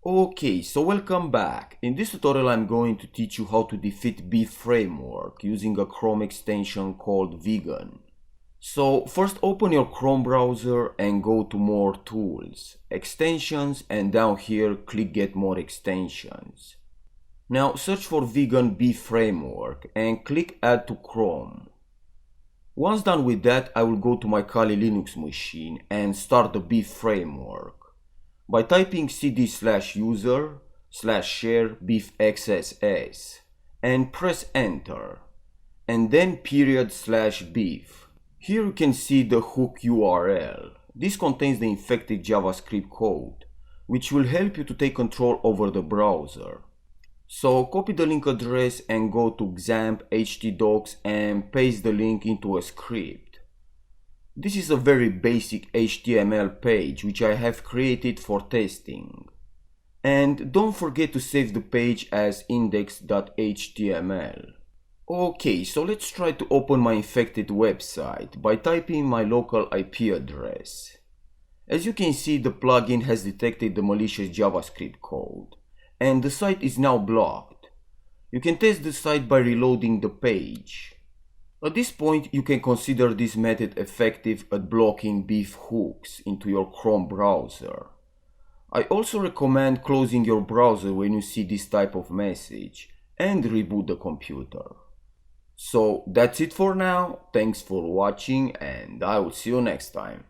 Okay, so welcome back. In this tutorial I'm going to teach you how to defeat BeEF framework using a Chrome extension called Vegan. So first open your Chrome browser and go to More Tools, Extensions, and down here click Get More Extensions. Now search for Vegan BeEF framework and click Add to Chrome. Once done with that, I will go to my Kali Linux machine and start the BeEF framework by typing cd/user/share beefxss and press enter, and then /beef. Here you can see the hook URL. This contains the infected JavaScript code, which will help you to take control over the browser. So copy the link address and go to XAMPP htdocs and paste the link into a script. This is a very basic HTML page which I have created for testing. And don't forget to save the page as index.html. Okay, so let's try to open my infected website by typing my local IP address. As you can see, the plugin has detected the malicious JavaScript code, and the site is now blocked. You can test the site by reloading the page. At this point, you can consider this method effective at blocking BeEF hooks into your Chrome browser. I also recommend closing your browser when you see this type of message and reboot the computer. So that's it for now. Thanks for watching and I will see you next time.